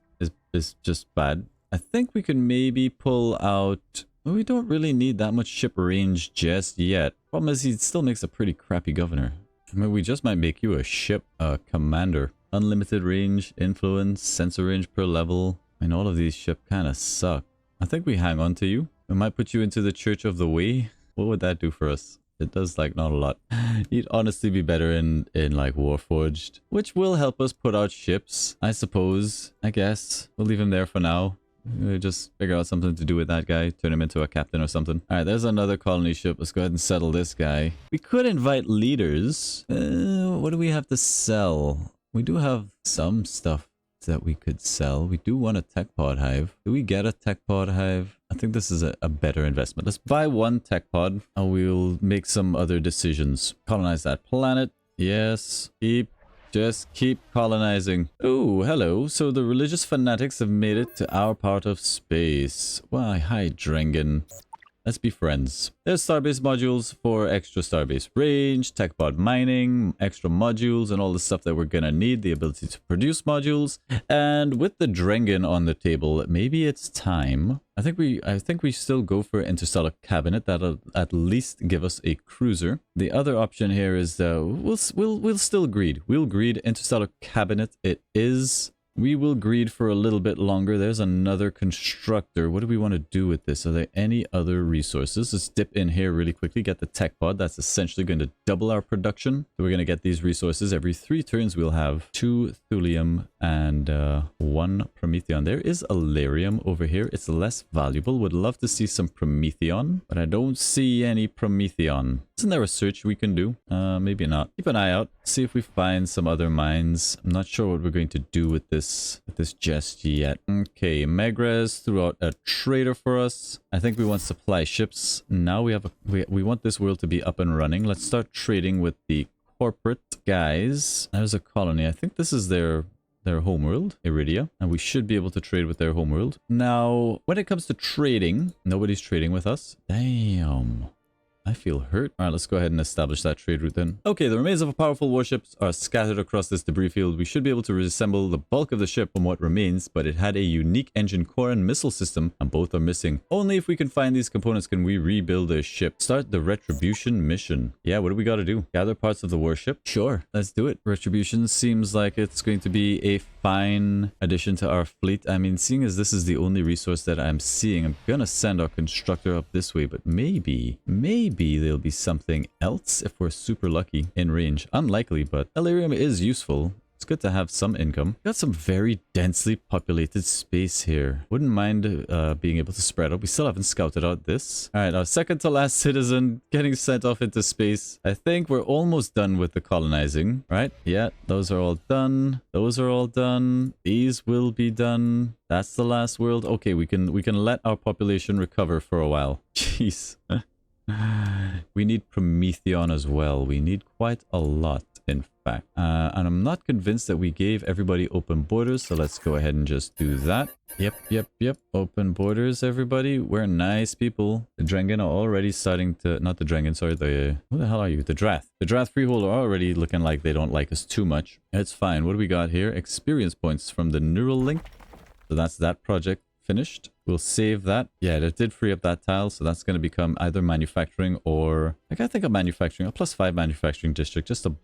is just bad. I think we can maybe pull out... Well, we don't really need that much ship range just yet. Problem is, he still makes a pretty crappy governor. I mean, we just might make you a ship commander. Unlimited range, influence, sensor range per level. I mean, all of these ships kind of suck. I think we hang on to you. We might put you into the Church of the Way. What would that do for us? It does, like, not a lot. You'd honestly be better in like, Warforged. Which will help us put out ships, I suppose. I guess. We'll leave him there for now. We'll just figure out something to do with that guy. Turn him into a captain or something. Alright, there's another colony ship. Let's go ahead and settle this guy. We could invite leaders. What do we have to sell? We do have some stuff that we could sell. We do want a tech pod hive. Do we get a tech pod hive? I think this is a better investment. Let's buy 1 tech pod and we'll make some other decisions. Colonize that planet. Yes. Just keep colonizing. Oh, hello. So the religious fanatics have made it to our part of space. Why, hi, Drengen. Let's be friends. There's starbase modules for extra starbase range, tech pod mining, extra modules, and all the stuff that we're gonna need. The ability to produce modules. And with the Drengen on the table, maybe it's time. I think we still go for interstellar cabinet. That'll at least give us a cruiser. The other option here is we'll still greed. We'll greed interstellar cabinet. It is. We will greed for a little bit longer. There's another constructor. What do we want to do with this? Are there any other resources? Let's dip in here really quickly. Get the tech pod. That's essentially going to double our production. So we're going to get these resources. Every 3 turns, we'll have 2 thulium and 1 prometheon. There is a lyrium over here. It's less valuable. Would love to see some prometheon, but I don't see any prometheon. Isn't there a search we can do? Maybe not. Keep an eye out. See if we find some other mines. I'm not sure what we're going to do with this just yet. Okay, Megrez threw out a trader for us. I think we want supply ships. Now we have we want this world to be up and running. Let's start trading with the corporate guys. There's a colony. I think this is their homeworld, Iridia, and we should be able to trade with their homeworld. Now, when it comes to trading, nobody's trading with us. Damn. I feel hurt. All right, let's go ahead and establish that trade route then. Okay, the remains of a powerful warships are scattered across this debris field. We should be able to reassemble the bulk of the ship from what remains, but it had a unique engine core and missile system, and both are missing. Only if we can find these components can we rebuild a ship. Start the Retribution mission. Yeah, what do we got to do? Gather parts of the warship? Sure, let's do it. Retribution seems like it's going to be a fine addition to our fleet. I mean, seeing as this is the only resource that I'm seeing, I'm gonna send our constructor up this way, but maybe there'll be something else if we're super lucky in range. Unlikely, but Elerium is useful. It's good to have some income. Got some very densely populated space here. Wouldn't mind being able to spread out. We still haven't scouted out this. All right, our second to last citizen getting sent off into space. I think we're almost done with the colonizing, right? Yeah, those are all done. Those are all done. These will be done. That's the last world. Okay, we can let our population recover for a while. Jeez. We need Prometheon as well. We need quite a lot, in fact. And I'm not convinced that we gave everybody open borders, so let's go ahead and just do that. Yep. Open borders, everybody. We're nice people. The Drengen are already starting to... Not the Drengen, sorry. Who the hell are you? The Drath. The Drath Freehold are already looking like they don't like us too much. It's fine. What do we got here? Experience points from the neural link. So that's that project finished. We'll save that. Yeah, it did free up that tile, so that's going to become either manufacturing or... I gotta think of manufacturing. A +5 manufacturing district just to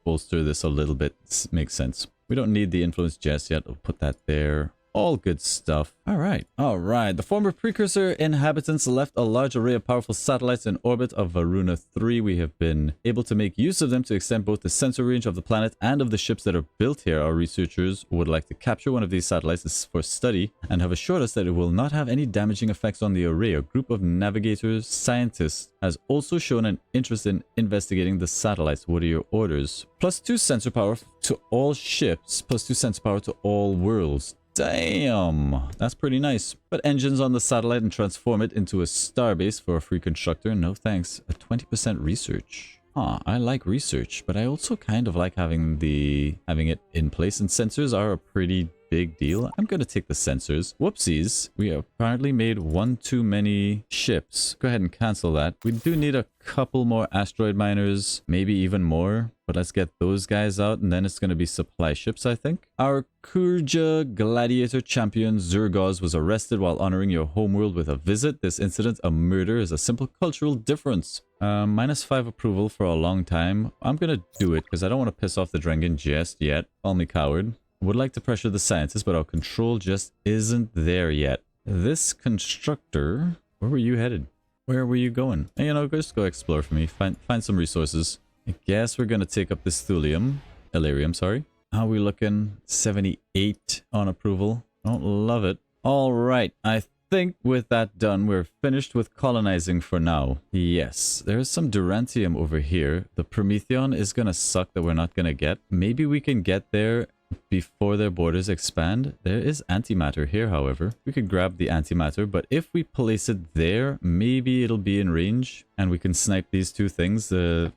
bolster this a little bit. Makes sense. We don't need the influence just yet. I'll put that there. All good stuff. All right. The former precursor inhabitants left a large array of powerful satellites in orbit of Varuna 3. We have been able to make use of them to extend both the sensor range of the planet and of the ships that are built here. Our researchers would like to capture one of these satellites for study and have assured us that it will not have any damaging effects on the array. A group of navigators, scientists, has also shown an interest in investigating the satellites. What are your orders? +2 sensor power to all ships, +2 sensor power to all worlds. Damn, that's pretty nice. Put engines on the satellite and transform it into a starbase for a free constructor. No thanks. A 20% research. I like research, but I also kind of like having it in place, and sensors are a pretty big deal. I'm gonna take the sensors. Whoopsies. We apparently made one too many ships. Go ahead and cancel that. We do need a couple more asteroid miners, maybe even more. But let's get those guys out, and then it's going to be supply ships, I think. Our Kurja gladiator champion Zurgoz was arrested while honoring your homeworld with a visit. This incident, a murder, is a simple cultural difference. -5 approval for a long time. I'm going to do it because I don't want to piss off the Drengen just yet. Call me coward. Would like to pressure the scientists, but our control just isn't there yet. This constructor... Where were you headed? Where were you going? Hey, you know, just go explore for me. Find some resources. I guess we're going to take up this Elerium, sorry. How are we looking? 78 on approval. Don't love it. All right. I think with that done, we're finished with colonizing for now. Yes, there is some Durantium over here. The Prometheon is going to suck that we're not going to get. Maybe we can get there before their borders expand. There is antimatter here, however. We could grab the antimatter, but if we place it there, maybe it'll be in range and we can snipe these two things.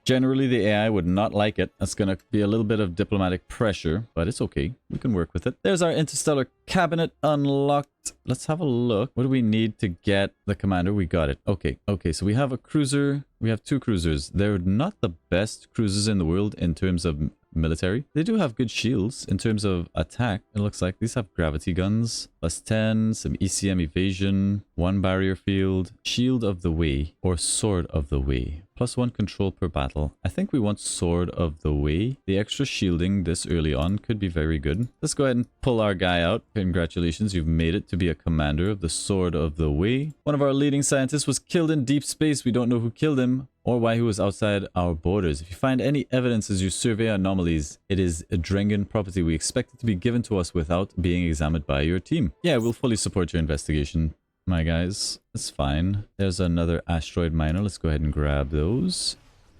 Generally, the AI would not like it. That's going to be a little bit of diplomatic pressure, but it's okay. We can work with it. There's our interstellar cabinet unlocked. Let's have a look. What do we need to get the commander? We got it. Okay, so we have a cruiser. We have 2 cruisers. They're not the best cruisers in the world in terms of military. They do have good shields in terms of attack. It looks like these have gravity guns, +10, some ECM evasion, 1 barrier field, shield of the way, or sword of the way. +1 control per battle. I think we want Sword of the Way. The extra shielding this early on could be very good. Let's go ahead and pull our guy out. Congratulations, you've made it to be a commander of the Sword of the Way. One of our leading scientists was killed in deep space. We don't know who killed him or why he was outside our borders. If you find any evidence as you survey anomalies, it is a Drengen property. We expect it to be given to us without being examined by your team. Yeah, we'll fully support your investigation, my guys. That's fine. There's another asteroid miner. Let's go ahead and grab those.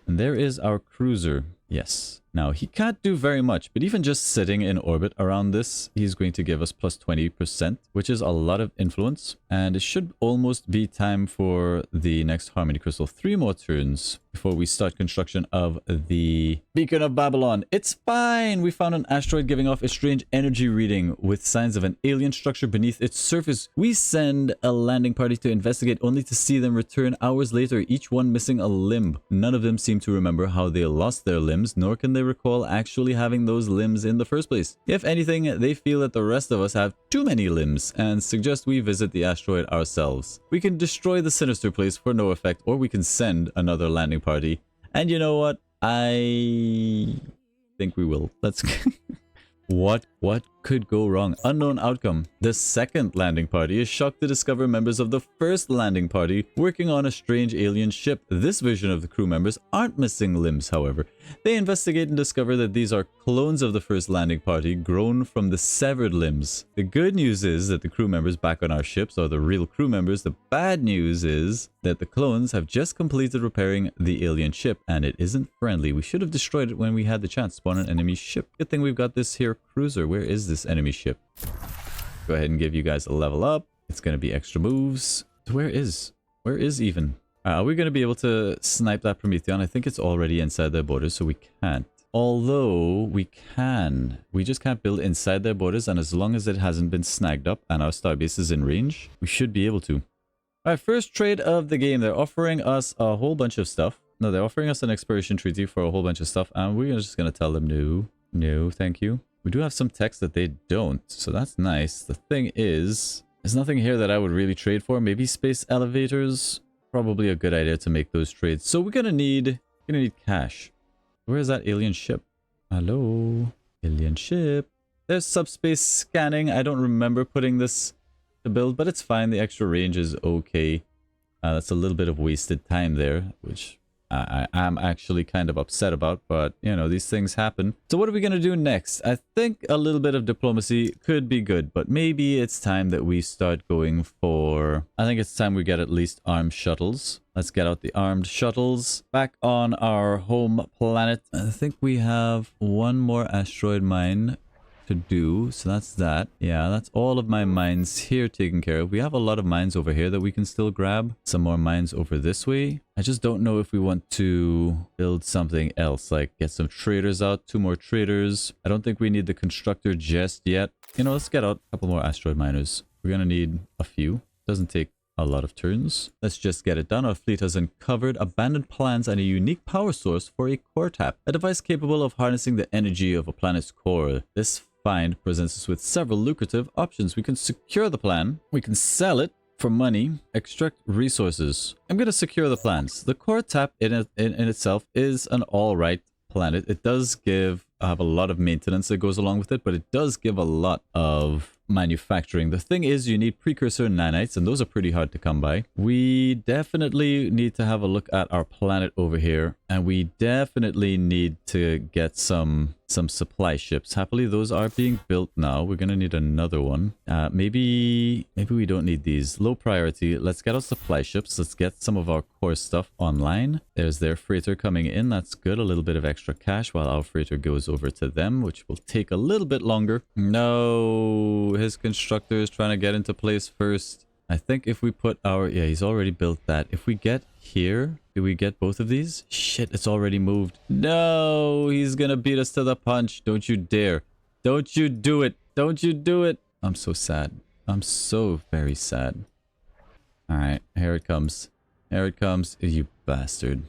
And there is our cruiser. Yes. Now, he can't do very much, but even just sitting in orbit around this, he's going to give us plus 20%, which is a lot of influence. And it should almost be time for the next Harmony Crystal. 3 more turns before we start construction of the Beacon of Babylon. It's fine! We found an asteroid giving off a strange energy reading with signs of an alien structure beneath its surface. We send a landing party to investigate, only to see them return hours later, each one missing a limb. None of them seem to remember how they lost their limbs, nor can they recall actually having those limbs in the first place. If anything, they feel that the rest of us have too many limbs and suggest we visit the asteroid ourselves. We can destroy the sinister place for no effect, or we can send another landing party. And you know what? I think we will. Let's... What could go wrong? Unknown outcome. The second landing party is shocked to discover members of the first landing party working on a strange alien ship. This version of the crew members aren't missing limbs, however. They investigate and discover that these are clones of the first landing party grown from the severed limbs. The good news is that the crew members back on our ships are the real crew members. The bad news is that the clones have just completed repairing the alien ship and it isn't friendly. We should have destroyed it when we had the chance. Spawn an enemy ship. Good thing we've got this here cruiser. Where is this enemy ship? Go ahead and give you guys a level up. It's going to be extra moves. Where is even? Are we going to be able to snipe that Prometheon? I think it's already inside their borders, so we can't. Although we can. We just can't build inside their borders, and as long as it hasn't been snagged up and our starbase is in range, we should be able to. Alright, first trade of the game. They're offering us a whole bunch of stuff. No, they're offering us an exploration treaty for a whole bunch of stuff, and we're just going to tell them no. No, thank you. We do have some text that they don't, so that's nice. The thing is, there's nothing here that I would really trade for. Maybe space elevators. Probably a good idea to make those trades. So we're gonna need cash. Where is that alien ship? Hello, alien ship. There's subspace scanning. I don't remember putting this to build, but it's fine. The extra range is okay. That's a little bit of wasted time there, which I am actually kind of upset about, but you know, these things happen. So what are we going to do next? I think a little bit of diplomacy could be good, but maybe it's time that we start going for... I think it's time we get at least armed shuttles. Let's get out the armed shuttles. Back on our home planet, I think we have one more asteroid mine to do, so that's that. Yeah, that's all of my mines here taken care of. We have a lot of mines over here that we can still grab. Some more mines over this way. I just don't know if we want to build something else, like get some traders out, 2 more traders. I don't think we need the constructor just yet. You know, let's get out a couple more asteroid miners. We're gonna need a few. Doesn't take a lot of turns. Let's just get it done. Our fleet has uncovered abandoned plans and a unique power source for a core tap, a device capable of harnessing the energy of a planet's core. This find presents us with several lucrative options. We can secure the plan, we can sell it for money, extract resources. I'm going to secure the plans. The core tap in itself is an alright planet. It does have a lot of maintenance that goes along with it, but it does give a lot of manufacturing. The thing is, you need precursor nanites, and those are pretty hard to come by. We definitely need to have a look at our planet over here, and we definitely need to get some supply ships. Happily, those are being built now. We're gonna need another one. Maybe we don't need these. Low priority. Let's get our supply ships. Let's get some of our core stuff online. There's their freighter coming in. That's good. A little bit of extra cash while our freighter goes over to them, which will take a little bit longer. No, his constructor is trying to get into place first. I think if we put our... Yeah, he's already built that. If we get here... Do we get both of these? Shit, it's already moved. No, he's gonna beat us to the punch. Don't you dare. Don't you do it. Don't you do it. I'm so sad. I'm so very sad. Alright, here it comes. Here it comes. You bastard.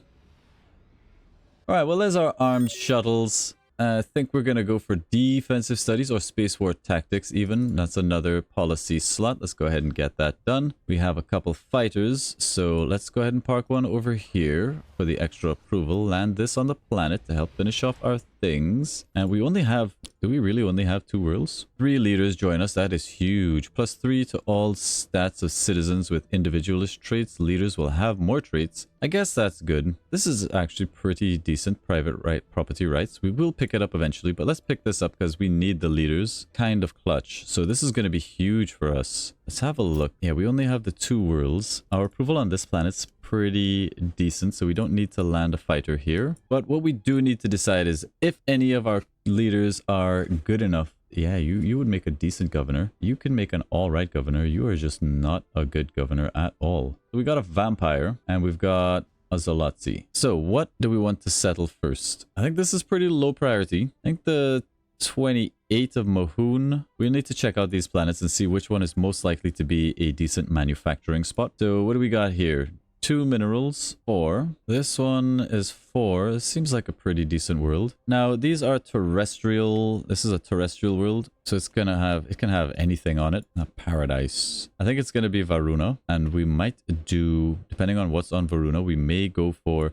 Alright, well, there's our armed shuttles. I think we're going to go for defensive studies or space war tactics even. That's another policy slot. Let's go ahead and get that done. We have a couple fighters, so let's go ahead and park one over here for the extra approval. Land this on the planet to help finish off our things. And we only have... Do we really only have 2 worlds? 3 leaders join us. That is huge. +3 to all stats of citizens with individualist traits. Leaders will have more traits. I guess that's good. This is actually pretty decent property rights. We will pick it up eventually, but let's pick this up because we need the leaders. Kind of clutch. So this is going to be huge for us. Let's have a look. Yeah, we only have the 2 worlds. Our approval on this planet's pretty decent, so we don't need to land a fighter here. But what we do need to decide is if any of our leaders are good enough. Yeah, you would make a decent governor. You can make an all-right governor. You are just not a good governor at all. So we got a vampire and we've got a Zolotzi. So what do we want to settle first? I think this is pretty low priority. I think the 28 of Mahoon. We need to check out these planets and see which one is most likely to be a decent manufacturing spot. So what do we got here? 2 minerals, 4. This one is 4. This seems like a pretty decent world. Now, these are terrestrial. This is a terrestrial world, so it can have anything on it. A paradise. I think it's going to be Varuna, and we might do, depending on what's on Varuna, we may go for...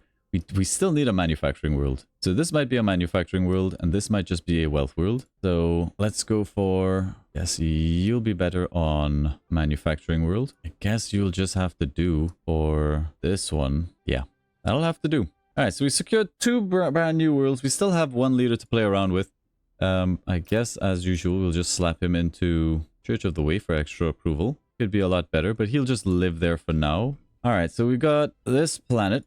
We still need a manufacturing world. So this might be a manufacturing world, and this might just be a wealth world. So let's go for... Yes, you'll be better on manufacturing world. I guess you'll just have to do for this one. Yeah, that'll have to do. All right, so we secured 2 brand new worlds. We still have 1 leader to play around with. I guess, as usual, we'll just slap him into Church of the Way for extra approval. Could be a lot better, but he'll just live there for now. All right, so we got this planet,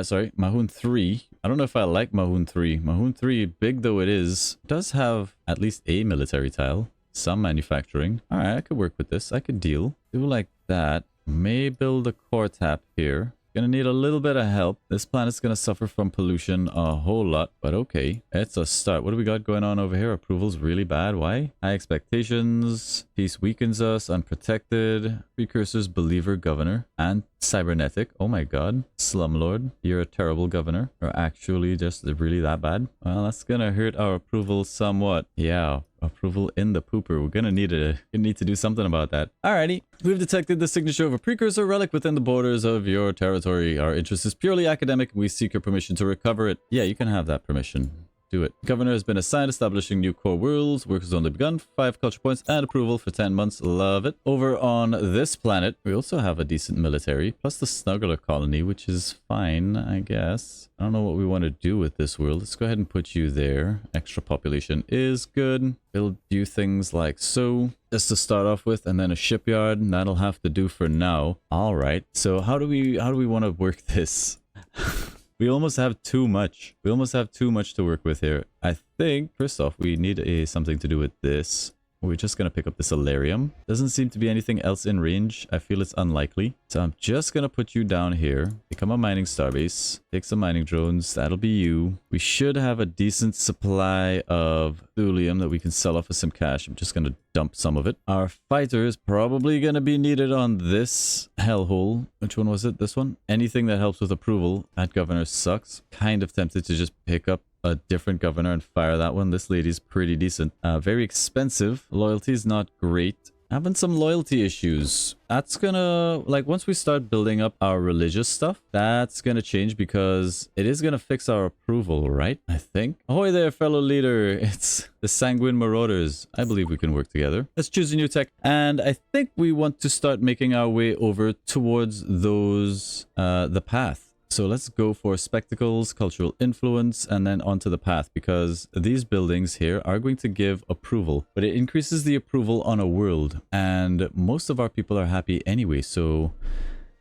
sorry, Mahoon 3. I don't know if I like Mahoon 3. Mahoon 3, big though it is, does have at least a military tile, some manufacturing. All right, I could work with this. I could deal. Do like that. May build a core tap here. Gonna need a little bit of help. This planet's gonna suffer from pollution a whole lot, but okay. It's a start. What do we got going on over here? Approval's really bad. Why? High expectations. Peace weakens us. Unprotected. Precursors, believer, governor. And cybernetic. Oh my god. Slumlord. You're a terrible governor. Or actually just really that bad. Well, that's gonna hurt our approval somewhat. Yeah. Approval in the pooper. We're gonna need to do something about that. Alrighty. We've detected the signature of a precursor relic within the borders of your territory. Our interest is purely academic. We seek your permission to recover it. Yeah, you can have that permission. Do it. Governor has been assigned establishing new core worlds. Work has only begun. 5 culture points and approval for 10 months. Love it. Over on this planet, we also have a decent military, plus the snuggler colony, which is fine, I guess. I don't know what we want to do with this world. Let's go ahead and put you there. Extra population is good. Build you things like so, just to start off with, and then a shipyard. That'll have to do for now. All right. So how do we want to work this? We almost have too much. We almost have too much to work with here. I think, first off, we need something to do with this. We're just going to pick up the solarium. Doesn't seem to be anything else in range. I feel it's unlikely. So I'm just going to put you down here. Become a mining starbase. Take some mining drones. That'll be you. We should have a decent supply of thulium that we can sell off for some cash. I'm just going to dump some of it. Our fighter is probably going to be needed on this hellhole. Which one was it? This one? Anything that helps with approval. That governor sucks. Kind of tempted to just pick up a different governor and fire that one. This lady's pretty decent. Very expensive. Loyalty's not great. Having some loyalty issues. That's gonna, like, once we start building up our religious stuff, that's gonna change because it is gonna fix our approval, right? I think. Ahoy there, fellow leader. It's the Sanguine Marauders. I believe we can work together. Let's choose a new tech. And I think we want to start making our way over towards those, the path. So let's go for spectacles, cultural influence, and then onto the path, because these buildings here are going to give approval, but it increases the approval on a world, and most of our people are happy anyway, so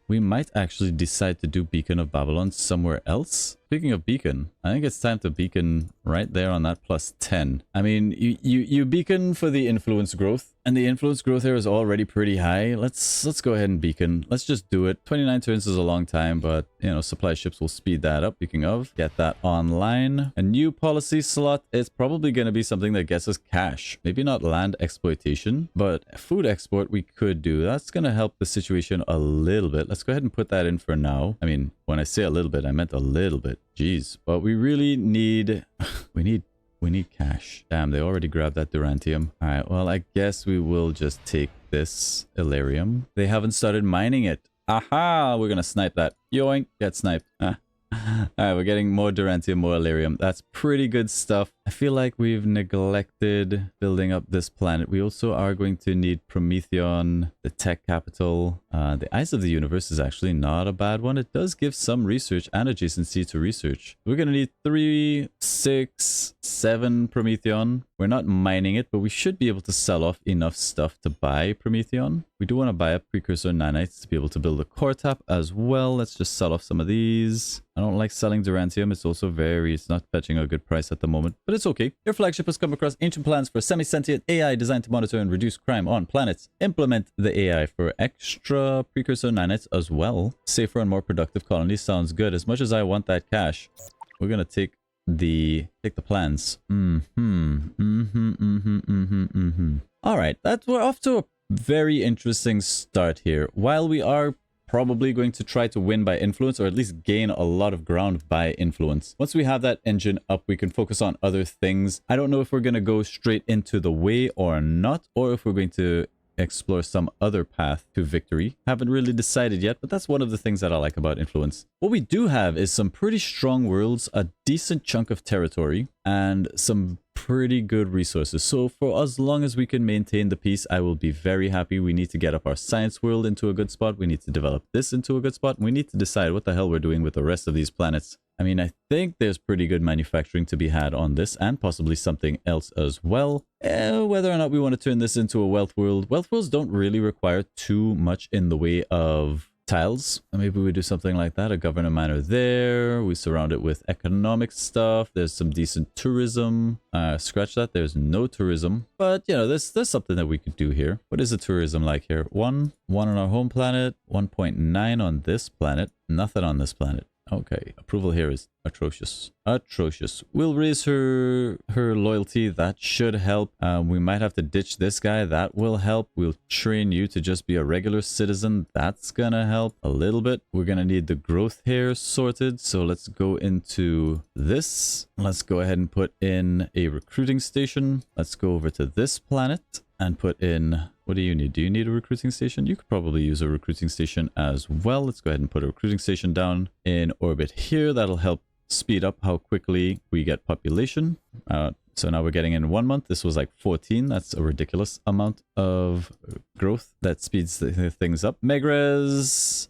we might actually decide to do Beacon of Babylon somewhere else. Speaking of beacon, I think it's time to beacon right there on that +10. I mean, you beacon for the influence growth, and the influence growth here is already pretty high. Let's go ahead and beacon. Let's just do it. 29 turns is a long time, but you know, supply ships will speed that up. Speaking of, get that online. A new policy slot is probably going to be something that gets us cash. Maybe not land exploitation, but food export we could do. That's going to help the situation a little bit. Let's go ahead and put that in for now. I mean, when I say a little bit, I meant a little bit. Jeez. But we really need... we We need cash. Damn, they already grabbed that Durantium. All right, well, I guess we will just take this Illyrium. They haven't started mining it. Aha! We're gonna snipe that. Yoink! Get sniped. Alright, we're getting more Durantium, more Illyrium. That's pretty good stuff. I feel like we've neglected building up this planet. We also are going to need Prometheon, the tech capital. The Eyes of the Universe is actually not a bad one. It does give some research and adjacency to research. We're going to need 3, 6, 7 Prometheon. We're not mining it, but we should be able to sell off enough stuff to buy Prometheon. We do want to buy up precursor nanites to be able to build a core tap as well. Let's just sell off some of these. I don't like selling Durantium. It's also it's not fetching a good price at the moment, but it's okay. Your flagship has come across ancient plans for semi-sentient AI designed to monitor and reduce crime on planets. Implement the AI for extra precursor nanites as well. Safer and more productive colonies sounds good. As much as I want that cash, we're going to take the plans. All right, we're off to a very interesting start here. While we are probably going to try to win by influence, or at least gain a lot of ground by influence. Once we have that engine up, we can focus on other things. I don't know if we're going to go straight into the way or not, or if we're going to explore some other path to victory. Haven't really decided yet, but that's one of the things that I like about influence. What we do have is some pretty strong worlds, a decent chunk of territory, and some pretty good resources. So for as long as we can maintain the peace, I will be very happy. We need to get up our science world into a good spot. We need to develop this into a good spot. And we need to decide what the hell we're doing with the rest of these planets. I mean, I think there's pretty good manufacturing to be had on this, and possibly something else as well. Whether or not we want to turn this into a wealth world. Wealth worlds don't really require too much in the way of tiles. Maybe we do something like that. A governor manor there. We surround it with economic stuff. There's some decent tourism. Scratch that. There's no tourism. But, you know, there's something that we could do here. What is the tourism like here? 1 on our home planet. 1.9 on this planet. Nothing on this planet. Okay, approval here is atrocious. Atrocious. We'll raise her loyalty. That should help. We might have to ditch this guy. That will help. We'll train you to just be a regular citizen. That's gonna help a little bit. We're gonna need the growth here sorted. So let's go into this. Let's go ahead and put in a recruiting station. Let's go over to this planet and put in... What do you need? Do you need a recruiting station? You could probably use a recruiting station as well. Let's go ahead and put a recruiting station down in orbit here. That'll help speed up how quickly we get population. So now we're getting in 1 month. This was like 14. That's a ridiculous amount of growth. That speeds things up. Megres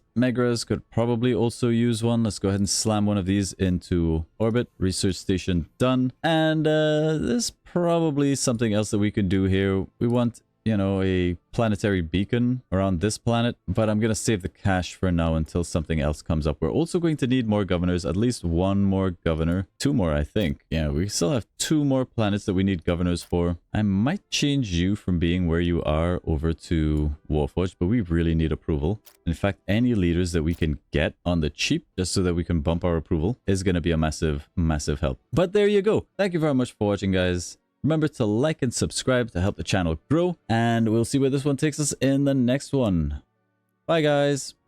could probably also use one. Let's go ahead and slam one of these into orbit. Research station done. And there's probably something else that we could do here. We want, you know, a planetary beacon around this planet, but I'm going to save the cash for now until something else comes up. We're also going to need more governors, at least 1 more governor, 2 more, I think. Yeah, we still have 2 more planets that we need governors for. I might change you from being where you are over to Warforged, but we really need approval. In fact, any leaders that we can get on the cheap, just so that we can bump our approval, is going to be a massive, massive help. But there you go. Thank you very much for watching, guys. Remember to like and subscribe to help the channel grow, and we'll see where this one takes us in the next one. Bye, guys.